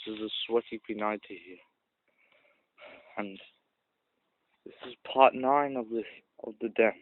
is a sweaty P90 here, and this is part 9 of the den.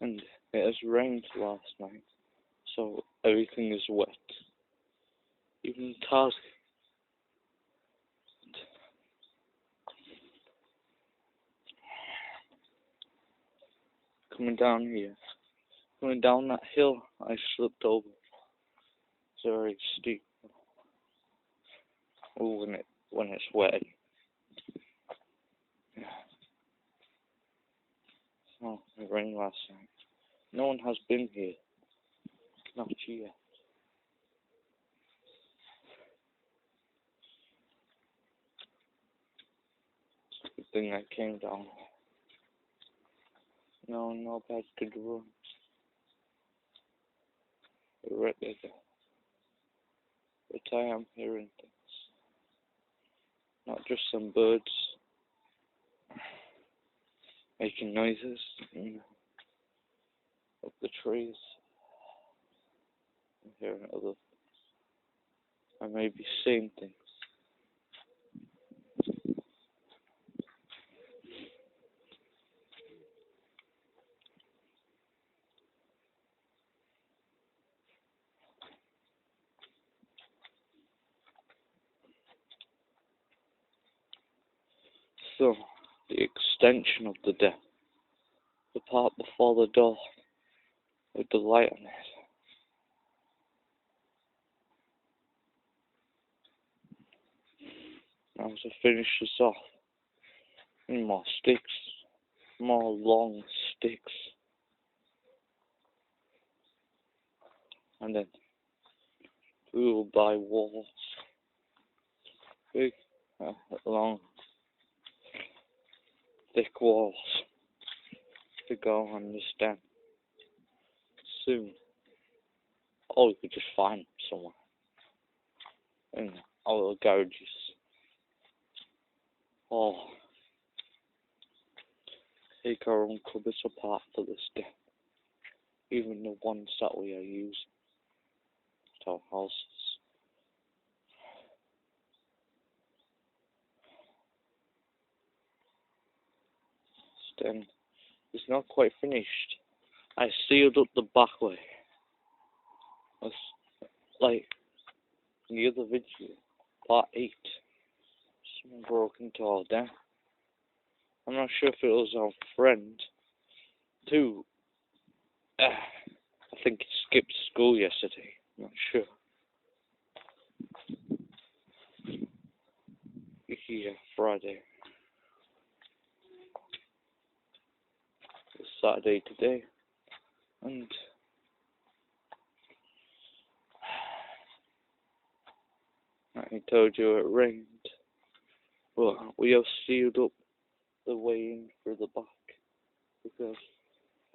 And it has rained last night, so everything is wet, even Tarzan. Coming down here, coming down that hill, I slipped over. It's very steep. Oh, when it's wet. Oh, it rained last night. No one has been here. Not yet. Good thing I came down. No bad could run. But I am hearing things. Not just some birds making noises up the trees. I'm hearing other things. I may be seeing things. So, the extension of the den, the part before the door, with the light on it. Now to finish this off, more sticks, more long sticks, and then we will buy walls, big, long, thick walls to go on this den soon. Or we could just find them somewhere in our little garages. Or take our own cupboards apart for this den, even the ones that we are using at our houses. This den is not quite finished. I sealed up the back way. Like in the other video, part 8, someone broke into our den. I'm not sure if it was our friend, too. I think he skipped school yesterday. I'm not sure. Yeah, Friday. It's Saturday today, and I told you it rained. But we have sealed up the way in through the back, because,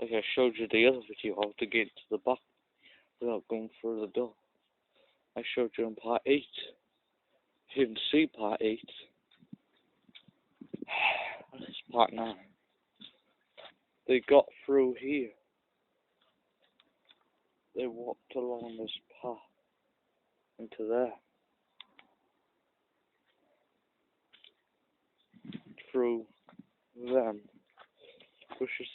like I showed you the other video, how to get to the back without going through the door. I showed you in part 8. You didn't see part 8. This is part 9. They got through here. They walked along this path into there. Through them bushes.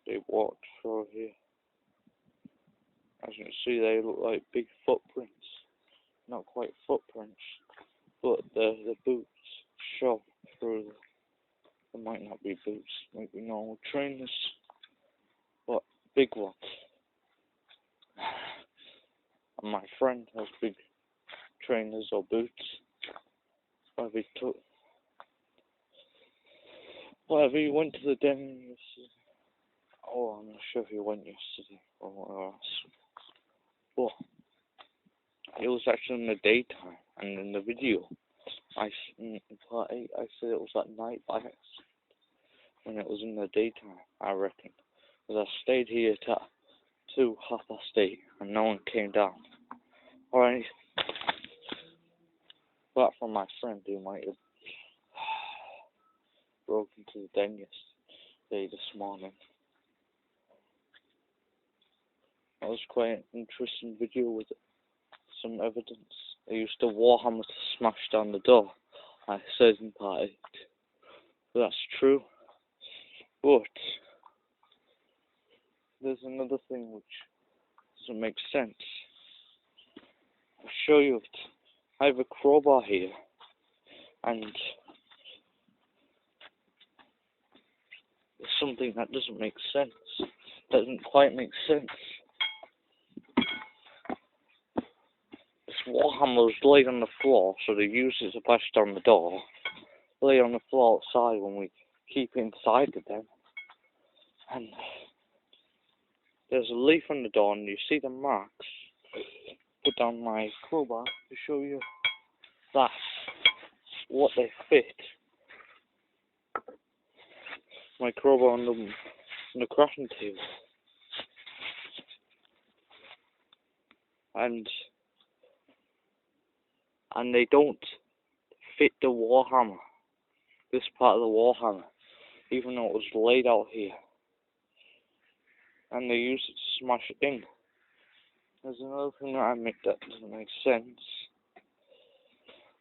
They walked through here. As you can see, they look like big footprints. Not quite footprints, but the boots show through. They might not be boots, maybe normal trainers, but big ones. And my friend has big trainers or boots. Whatever, he went to the den yesterday. Oh, I'm not sure if he went yesterday or what else. But it was actually in the daytime, and in the video, in part 8, I said it was at night by accident, when it was in the daytime, I reckon. Because I stayed here till 8:30, and no one came down. Or anything. Apart from my friend, who might have broke into the den yesterday, this morning. That was quite an interesting video with some evidence. I used a warhammer to smash down the door. I said in part 8. But that's true. But there's another thing which doesn't make sense. I'll show you it. I have a crowbar here, and there's something that doesn't make sense. Doesn't quite make sense. This warhammer was laid on the floor, so they used it to bash down the door. Lay on the floor outside when we keep it inside the den. And there's a leaf on the door, and you see the marks. Put down my crowbar to show you that's what they fit. My crowbar on the crafting table. And they don't fit the warhammer. This part of the warhammer, even though it was laid out here. And they use it to smash it in. There's another thing that I make that doesn't make sense.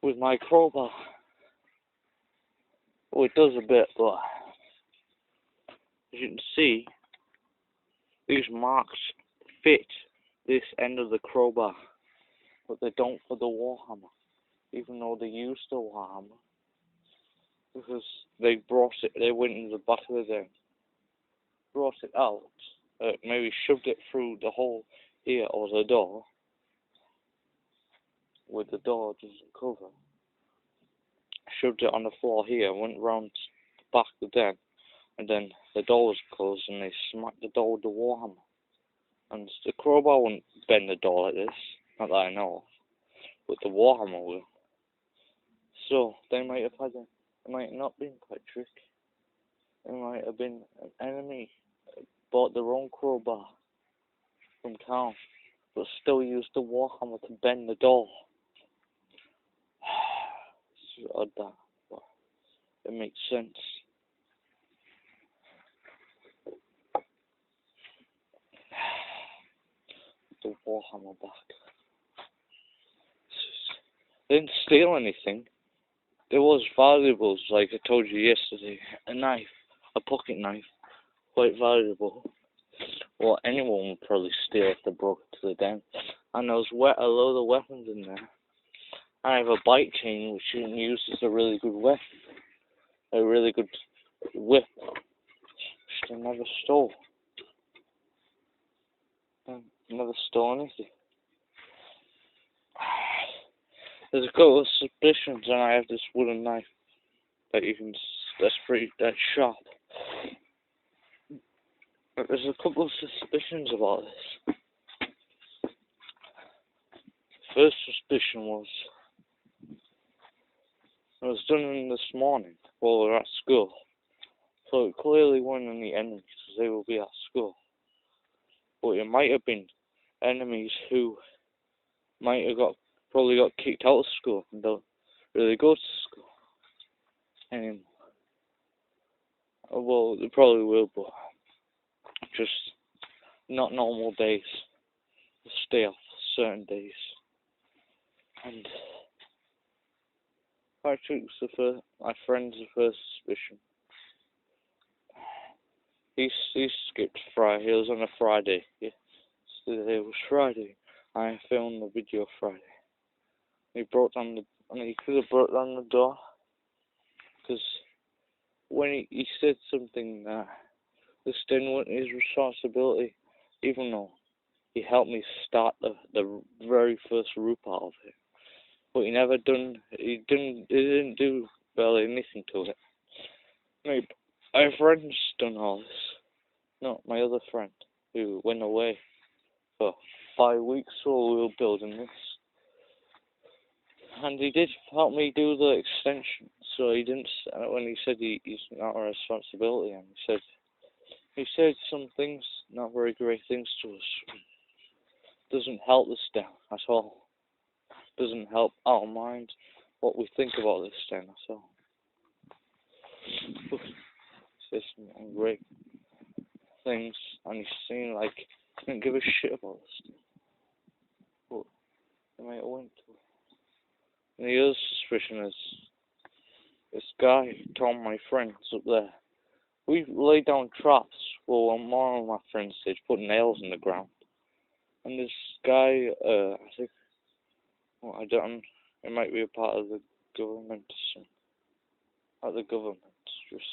With my crowbar. Well, it does a bit, but as you can see, these marks fit this end of the crowbar, but they don't for the warhammer, even though they used the warhammer, because they went in the back of the den, brought it out, maybe shoved it through the hole here or the door, where the door doesn't cover, shoved it on the floor here, went round the back of the den, and then the door was closed, and they smacked the door with the warhammer. And the crowbar wouldn't bend the door like this, not that I know of, but the warhammer will. So they might have had it might not have been quite tricky. It might have been an enemy bought their own crowbar from town, but still used the warhammer to bend the door. It's odd that, but it makes sense. The warhammer back. They didn't steal anything. There was valuables, like I told you yesterday. A knife, a pocket knife, quite valuable. Well, anyone would probably steal if they broke into the den. And there was a load of weapons in there. I have a bike chain which you can use as a really good weapon. A really good whip. Which I never stole. I never stole anything. There's a couple of suspicions, and I have this wooden knife that's sharp. But there's a couple of suspicions about this. First suspicion was it was done in this morning while we were at school, so it clearly weren't any enemies because they will be at school. But it might have been enemies who might have probably got kicked out of school and don't really go to school anymore. Well, they probably will, but just not normal days. They'll stay off certain days. And I took my friend's first suspicion. He skipped Friday. It was on a Friday. Yeah, it was Friday. I filmed the video Friday. He could have brought down the door, because when he said something that this didn't want his responsibility, even though he helped me start the very first route out of it, but he didn't do barely anything to it. My friend's done all this. No, my other friend who went away for 5 weeks while we were building this. And he did help me do the extension, so he didn't, when he said he's not a responsibility, and he said some things, not very great things to us. Doesn't help this down at all. Doesn't help our mind, what we think about this down at all. He says some great things, and he seemed like didn't give a shit about this stuff. But they might have went to. And the other suspicion is this guy, Tom, my friend's up there. We laid down traps. Well, more of my friends did, put nails in the ground. And this guy, I think, well, I don't. It might be a part of the government or something. Not the government, just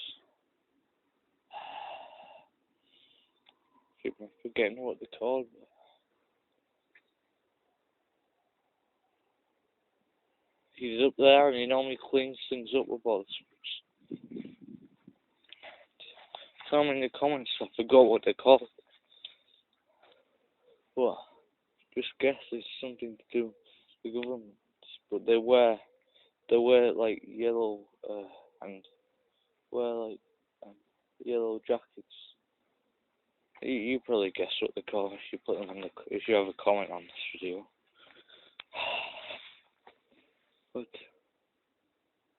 keep forgetting what they're called. He's up there and he normally cleans things up about this. Tell me in the comments, I forgot what they're called. Well, just guess it's something to do with the government. But they wear like yellow and wear like yellow jackets. You probably guess what they're called if you put them in the, if you have a comment on this video. But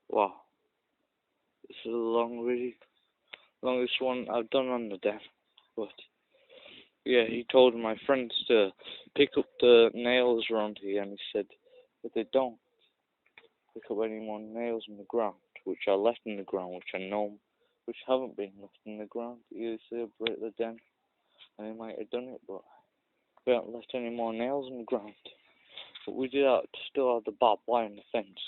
wow, this is a long video, longest one I've done on the den. But yeah, he told my friends to pick up the nails around here, and he said that they don't pick up any more nails in the ground, which are left in the ground, which are known, which haven't been left in the ground. Either they break the den, and they might have done it, but we haven't left any more nails in the ground. But we did still have the barbed wire in the fence,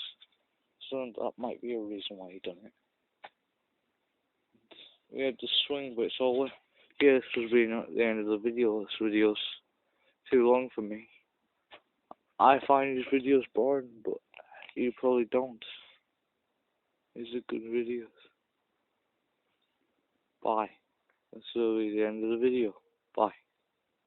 so that might be a reason why he done it. We had the swing, but it's all. Yeah, this was being at the end of the video. This video's too long for me. I find these videos boring, but you probably don't. These are good videos. Bye. This will be the end of the video. Bye.